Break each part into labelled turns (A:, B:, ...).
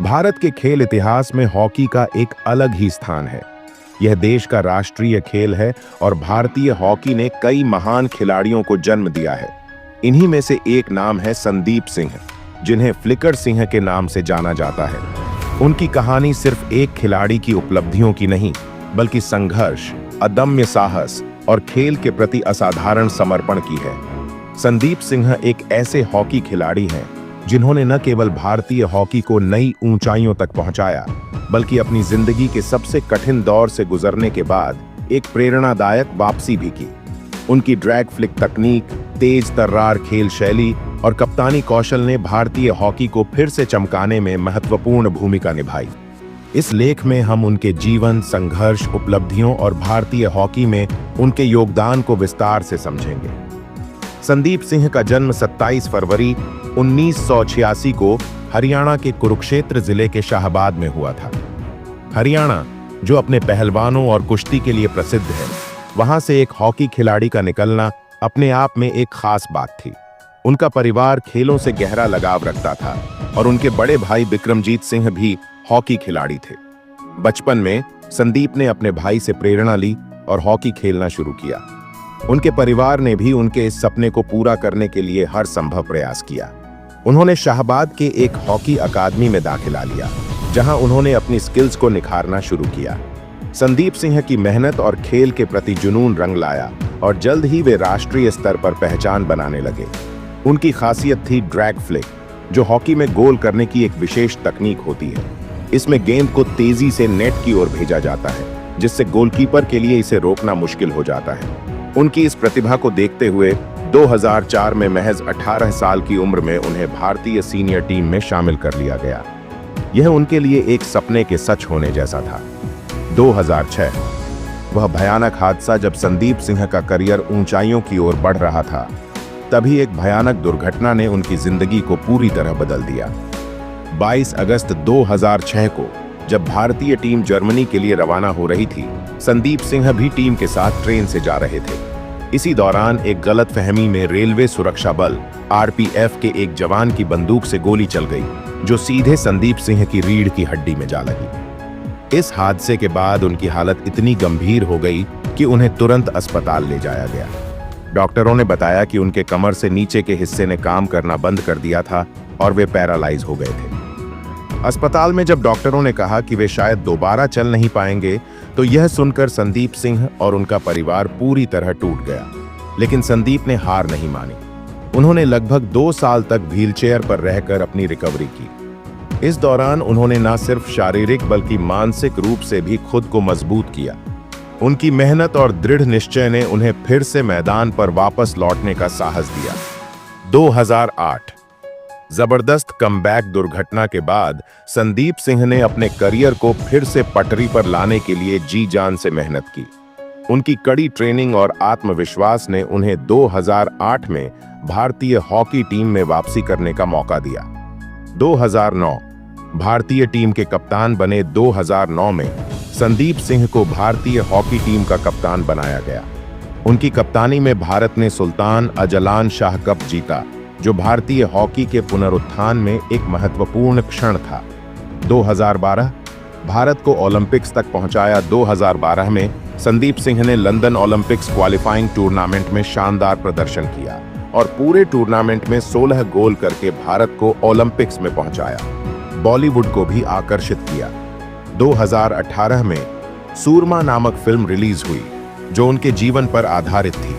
A: भारत के खेल इतिहास में हॉकी का एक अलग ही स्थान है। यह देश का राष्ट्रीय खेल है और भारतीय हॉकी ने कई महान खिलाड़ियों को जन्म दिया है। इन्हीं में से एक नाम है संदीप सिंह, जिन्हें फ्लिकर सिंह के नाम से जाना जाता है। उनकी कहानी सिर्फ एक खिलाड़ी की उपलब्धियों की नहीं, बल्कि संघर्ष, अदम्य साहस और खेल के प्रति असाधारण समर्पण की है। संदीप सिंह एक ऐसे हॉकी खिलाड़ी हैं जिन्होंने न केवल भारतीय हॉकी को नई ऊंचाइयों तक पहुंचाया, बल्कि अपनी जिंदगी के सबसे कठिन दौर से गुजरने के बाद एक प्रेरणादायक वापसी भी की। उनकी ड्रैग फ्लिक तकनीक, तेज तर्रार खेल शैली और कप्तानी कौशल ने भारतीय हॉकी को फिर से चमकाने में महत्वपूर्ण भूमिका निभाई। इस लेख में हम उनके जीवन, संघर्ष, उपलब्धियों और भारतीय हॉकी में उनके योगदान को विस्तार से समझेंगे। संदीप सिंह का जन्म 27 फरवरी 1986 को हरियाणा के कुरुक्षेत्र जिले के शाहबाद में हुआ था। हरियाणा, जो अपने पहलवानों और कुश्ती के लिए प्रसिद्ध है, वहां से एक हॉकी खिलाड़ी का निकलना अपने आप में एक खास बात थी। उनका परिवार खेलों से गहरा लगाव रखता था और उनके बड़े भाई विक्रमजीत सिंह भी हॉकी खिलाड़ी थे। बचपन में संदीप ने अपने भाई से प्रेरणा ली और हॉकी खेलना शुरू किया। उनके परिवार ने भी उनके इस सपने को पूरा करने के लिए हर संभव प्रयास किया। उन्होंने शाहबाद के एक हॉकी अकादमी में दाखिला लिया, जहां उन्होंने अपनी स्किल्स को निखारना शुरू किया। संदीप सिंह की मेहनत और खेल के प्रति जुनून रंग लाया और जल्द ही वे राष्ट्रीय स्तर पर पहचान बनाने लगे। उनकी खासियत थी ड्रैग फ्लिक, जो हॉकी में गोल करने की एक विशेष तकनीक होती है। इसमें गेंद को तेजी से नेट की ओर भेजा जाता है, जिससे गोलकीपर के लिए इसे रोकना मुश्किल हो जाता है। उनकी इस प्रतिभा को देखते हुए 2004 में महज 18 साल की उम्र में उन्हें भारतीय सीनियर टीम में शामिल कर लिया गया। यह उनके लिए एक सपने के सच होने जैसा था। 2006, वह भयानक हादसा जब संदीप सिंह का करियर ऊंचाइयों की ओर बढ़ रहा था, तभी एक भयानक दुर्घटना ने उनकी जिंदगी को पूरी तरह बदल दिया। 22 अगस्त 2006 को जब भारतीय टीम जर्मनी के लिए रवाना हो रही थी, संदीप सिंह भी टीम के साथ ट्रेन से जा रहे थे। इसी दौरान एक गलतफहमी में रेलवे सुरक्षा बल आरपीएफ के एक जवान की बंदूक से गोली चल गई, जो सीधे संदीप सिंह की रीढ़ की हड्डी में जा लगी। इस हादसे के बाद उनकी हालत इतनी गंभीर हो गई कि उन्हें तुरंत अस्पताल ले जाया गया। डॉक्टरों ने बताया कि उनके कमर से नीचे के हिस्से ने काम करना बंद कर दिया था और वे पैरालाइज हो गए थे। अस्पताल में जब डॉक्टरों ने कहा कि वे शायद दोबारा चल नहीं पाएंगे, तो यह सुनकर संदीप सिंह और उनका परिवार पूरी तरह टूट गया। लेकिन संदीप ने हार नहीं मानी। उन्होंने लगभग 2 साल तक व्हीलचेयर पर रहकर अपनी रिकवरी की। इस दौरान उन्होंने न सिर्फ शारीरिक बल्कि मानसिक रूप से भी खुद को मजबूत किया। उनकी मेहनत और दृढ़ निश्चय ने उन्हें फिर से मैदान पर वापस लौटने का साहस दिया। 2008, जबरदस्त कमबैक दुर्घटना के बाद संदीप सिंह ने अपने करियर को फिर से पटरी पर लाने के लिए जी जान से मेहनत की। उनकी कड़ी ट्रेनिंग और आत्मविश्वास ने उन्हें 2008 में भारतीय हॉकी टीम में वापसी करने का मौका दिया। 2009, भारतीय टीम के कप्तान बने। 2009 में संदीप सिंह को भारतीय हॉकी टीम का कप्तान बनाया गया। उनकी कप्तानी में भारत ने सुल्तान अजलान शाह कप जीता, जो भारतीय हॉकी के पुनरुत्थान में एक महत्वपूर्ण क्षण था। 2012, भारत को ओलंपिक्स तक पहुंचाया। 2012 में संदीप सिंह ने लंदन ओलंपिक्स क्वालिफाइंग टूर्नामेंट में शानदार प्रदर्शन किया और पूरे टूर्नामेंट में 16 गोल करके भारत को ओलंपिक्स में पहुंचाया। बॉलीवुड को भी आकर्षित किया। 2018 में सूरमा नामक फिल्म रिलीज हुई, जो उनके जीवन पर आधारित थी।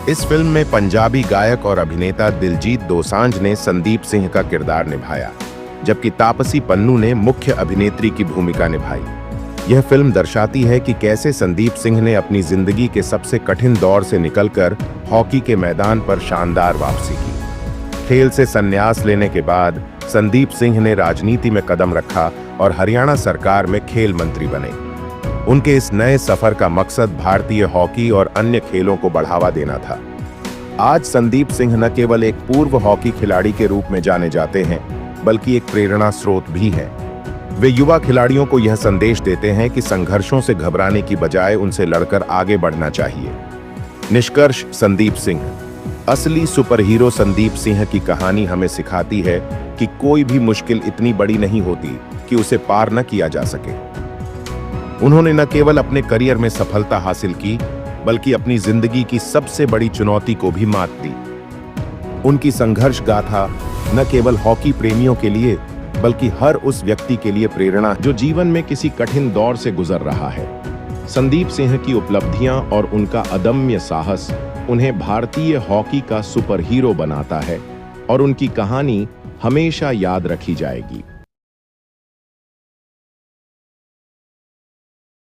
A: इस फिल्म में पंजाबी गायक और अभिनेता दिलजीत दोसांझ ने संदीप सिंह का किरदार निभाया, जबकि तापसी पन्नू ने मुख्य अभिनेत्री की भूमिका निभाई। यह फिल्म दर्शाती है कि कैसे संदीप सिंह ने अपनी जिंदगी के सबसे कठिन दौर से निकलकर हॉकी के मैदान पर शानदार वापसी की। खेल से संन्यास लेने के बाद संदीप सिंह ने राजनीति में कदम रखा और हरियाणा सरकार में खेल मंत्री बने। उनके इस नए सफर का मकसद भारतीय हॉकी और अन्य खेलों को बढ़ावा देना था। आज संदीप सिंह न केवल एक पूर्व हॉकी खिलाड़ी के रूप में जाने जाते हैं, बल्कि एक प्रेरणा स्रोत भी हैं। वे युवा खिलाड़ियों को यह संदेश देते हैं कि संघर्षों से घबराने की बजाय उनसे लड़कर आगे बढ़ना चाहिए। निष्कर्ष: संदीप सिंह असली सुपरहीरो संदीप सिंह की कहानी हमें सिखाती है कि कोई भी मुश्किल इतनी बड़ी नहीं होती कि उसे पार न किया जा सके। उन्होंने न केवल अपने करियर में सफलता हासिल की, बल्कि अपनी जिंदगी की सबसे बड़ी चुनौती को भी मात दी। उनकी संघर्ष गाथा न केवल हॉकी प्रेमियों के लिए, बल्कि हर उस व्यक्ति के लिए प्रेरणा जो जीवन में किसी कठिन दौर से गुजर रहा है। संदीप सिंह की उपलब्धियां और उनका अदम्य साहस उन्हें भारतीय हॉकी का सुपर हीरो बनाता है और उनकी कहानी हमेशा याद रखी जाएगी।